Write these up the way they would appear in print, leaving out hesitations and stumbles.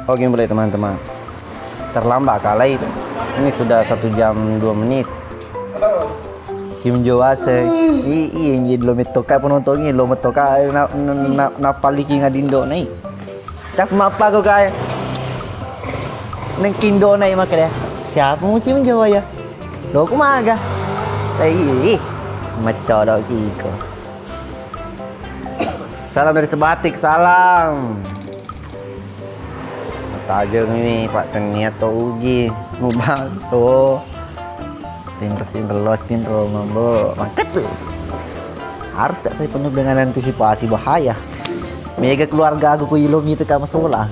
Oke boleh teman-teman. Terlambat kali. Ini sudah 1 jam 2 menit. Cium jawase. Iya lo metoka penonton ini lo metoka na paliki ngadindo nai. Tak mapa ko kaya. Neng kindo nai makanya. Siapa mau cium jawa ya? Lo kumaga. Iya. Macodok kiko. Salam dari Sebatik, salam. Tajeng ini Pak Teniato Ugi Mubanto Tintersin telos tintro mambo mangket tuh harus tak saya penuh dengan antisipasi bahaya mega keluarga aku ilungi itu kamu sekolah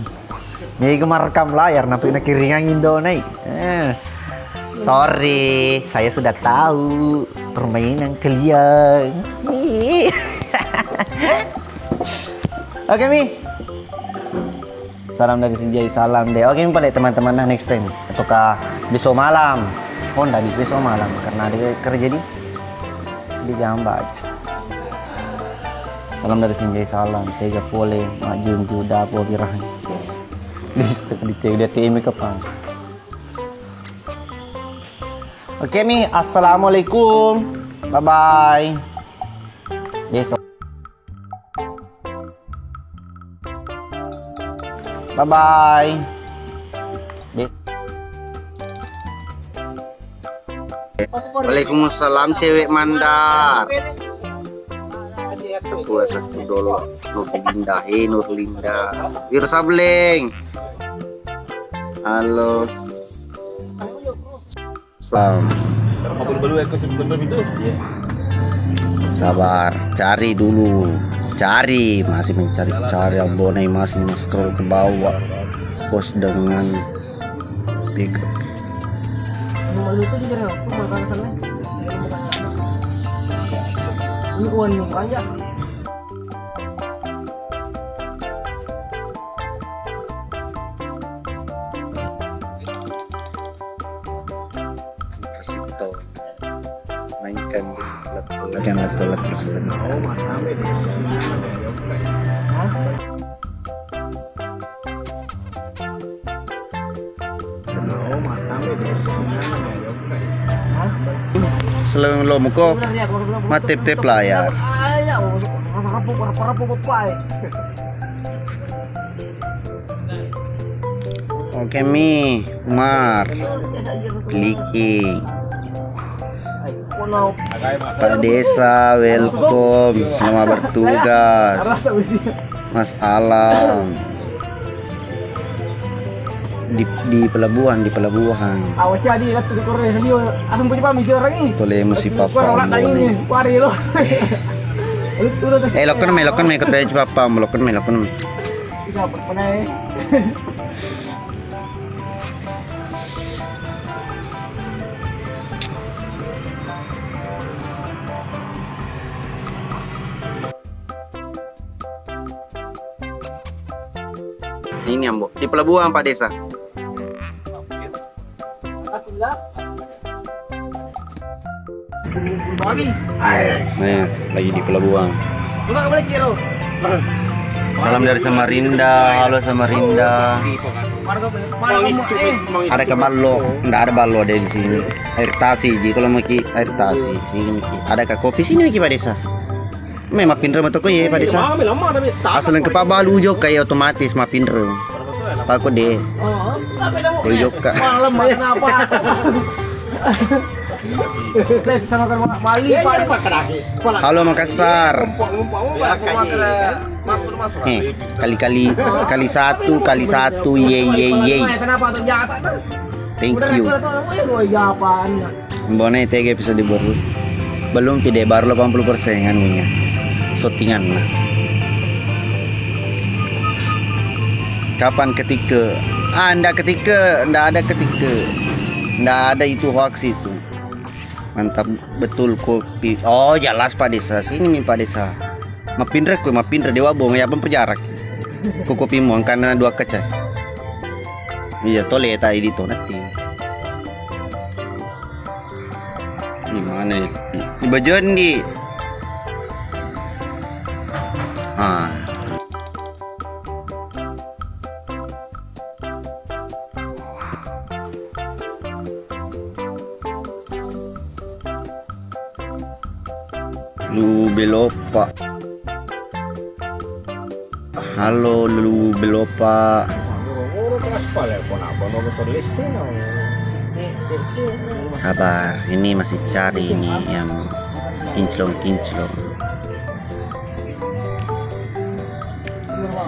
mega merekam layar nampak nak kiringan Indonai sorry saya sudah tahu permainan kalian. Oke Mi, salam dari Sinjai, salam deh. Oke pada teman-teman nah next time ataukah besok malam. Oh enggak bisa besok malam karena ada kerja di Jamba aja. Salam dari Sinjai, salam tega pole mak junju dapo birahan. Bisa di TM kepang. Oke Mi, assalamualaikum. Bye bye. Besok. Bye bye. Waalaikumsalam cewek mandar. Puasa dulu Nurlinda, Nurlinda. Wirsa Bleng. Halo. Salam. Sabar, cari dulu. Cari, masih mencari abonai, masih scroll ke bawah, post dengan pick up. Mainkan lagu-lagu bersurat. Selain lo muko matip-tip layar. Oke Mi, Umar, Liki, Pak Desa, welcome, selamat bertugas. Mas Alam di pelabuhan. Awas jadi lah tuh Korea sendiri. Aku punya pamisi orang ini. Tole mesti papa. Pari lo. Lokon me ikut aja papa, lokon me. Bisa pernah. Ini Ambo di pelabuhan Pak Desa. Nah, lagi di pelabuhan. Salam dari Samarinda, halo Samarinda. Ada ke Ballo, enggak ada Ballo ada di sini. Air tasi, jadi kalau mau air tasi sini Miki. Ada ke kopi sini Miki Pak Desa. Memang pinter mah toko ya Pak Desa. Asal ke Pak Balu jo kayak otomatis mah pinter. Pak ko deh. Oh, joka. Malam kenapa? Halo Makassar. Kali satu ye. Thank you. Mbone TG episode baru. Belum pide baru 80% anunya. Shootingan lah. Kapan ketika? Ndak ada ketika. Ndak ada itu hoax itu. Mantap betul kopi. Oh, jelas Pak Desa. Sini nih Pak Desa. Mapindra dewa bong ya penjarak. Ku kopi mo karena 2 kaca. Iya tole tadi itu nanti. Di mana ya? Di bajuan di. Lu Belopa. Halo Lu Belopa. Sabar, ini masih cari ini yang kinclong.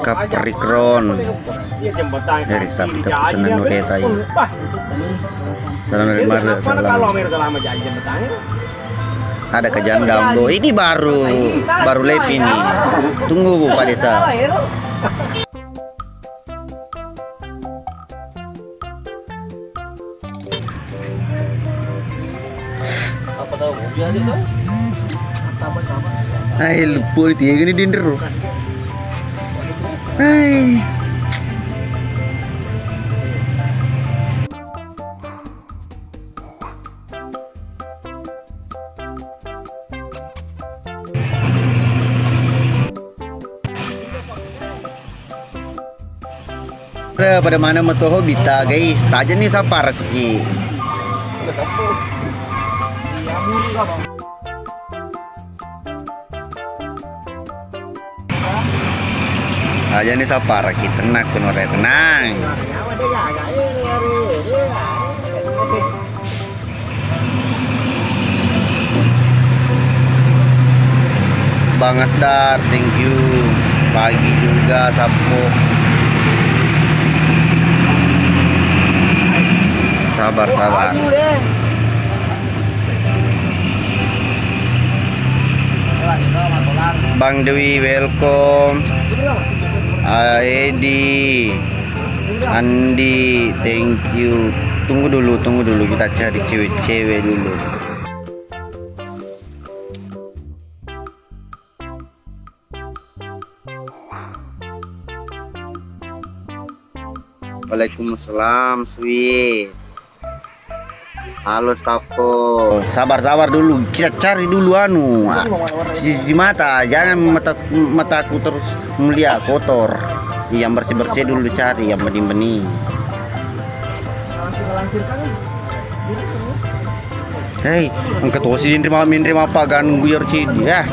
Capricorn dari Sabtu pesanan kereta ini. Salam dari Marle. Ada ke Jandambo. Ini baru lep ini. Tunggu Pak Desa. Apa tahu? Dia aja tahu. Hai lupa dia gini dinner. Hai. Pada mana moto hobi ta guys, tajan nih sapar sih. Aja nih sapar kita tenang. Bang Asdar, thank you. Pagi juga Sapo. Sabar. Bang Dewi welcome. Edi, Andi, thank you. Tunggu dulu kita cari cewek-cewek dulu. Waalaikumsalam, sweet. Halo Sapo, sabar dulu, kita cari dulu sisi mata, jangan mataku terus mulia kotor. Yang bersih dulu cari, yang bening-bening. Hei, angkat osi nerima apa ganggu ya cidi ya.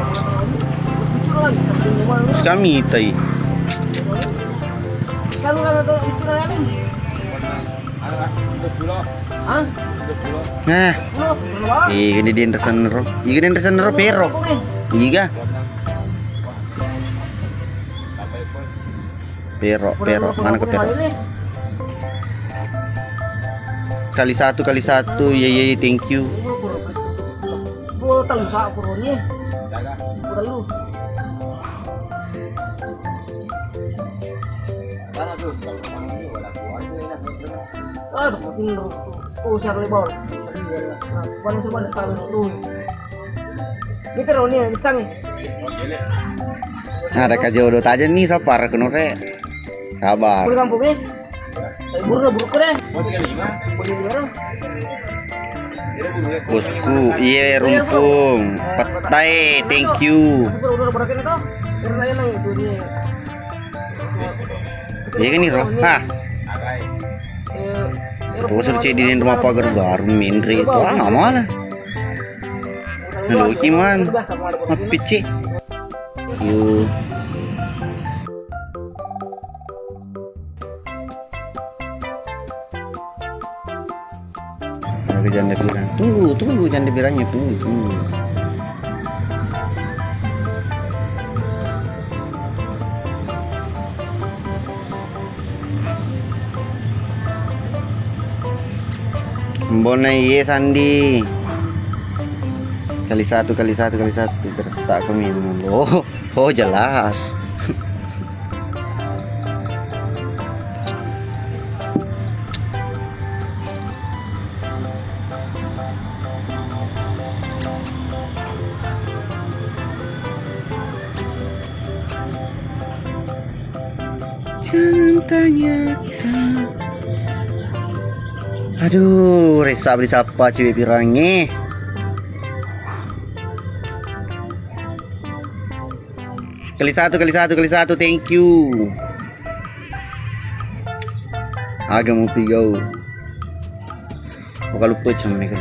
Kami tai. Nah, ini di interesan pero, iya. Pero, mana ke pero? Kali satu, ya, thank you. Ada kajodoh aja nih sapar kenore. Sabar. Bosku, iya rumpung. Petai, thank you. Iya kan nih roh. Hah. Tuh suruh cedinin rumah pagar baru mindri itu mana? Lu gimana? Pici. Yuk. Ada janda pirang. Tunggu janda pirangnya tunggu. Mbona iya Sandi. Kali satu tertak kami. Oh jelas. Jangan tanyakan. Aduh, Resa beli siapa cewek pirangnya? Kali satu, thank you. Agak mau pigau. Bukan lupa cuma kan.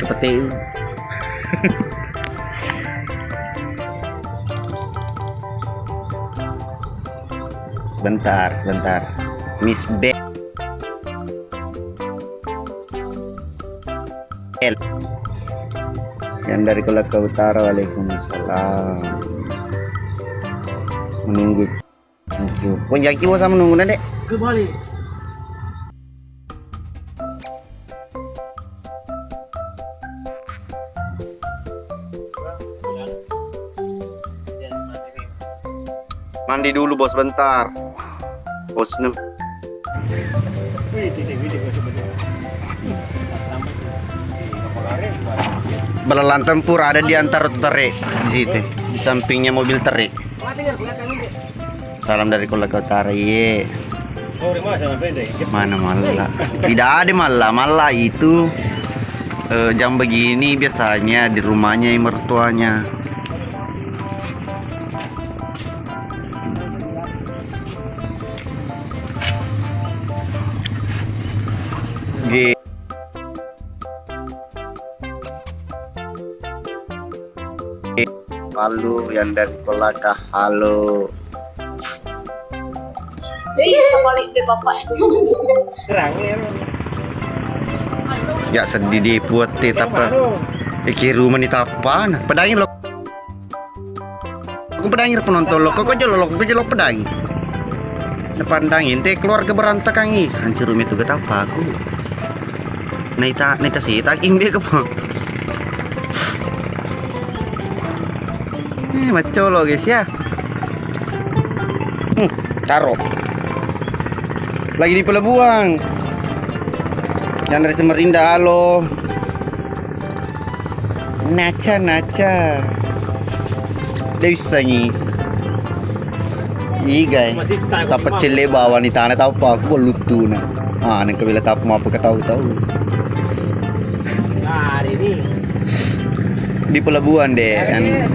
Ke PTU. Sebentar. Miss B. Yang dari Kolaka Utara, waalaikumsalam. Menunggu. Kau jaki bosan menunggu Dek? Kembali. Mandi dulu bos bentar. Bos belalang tempur ada di antara terik di situ, di sampingnya mobil terik. Salam dari Kolaka Utara. Ye. Mana malah? Tidak ada malah itu jam begini biasanya di rumahnya mertuanya. Halo yang dari Kolaka, halo. Bisa balik deh bapak. Ya sedih deh buat apa? Rumah ni tapan. Pedangin lo. Aku pedangin penonton lo. Kok jelo pedangin. Pandangin teh keluarga berantakan ini. Hancur rumah itu ketapa aku. Nita sih tak imbe ke po. Maco lo guys ya. Taruh. Lagi di pelabuhan. Yang dari Samarinda, halo. Naca. Bisa nyi. Iya guys. Dapat cile bawa nih tanah tahu apa aku lutu nah. Nang kabila tahu mau apa tahu. Nah, ini Di pelabuhan deh.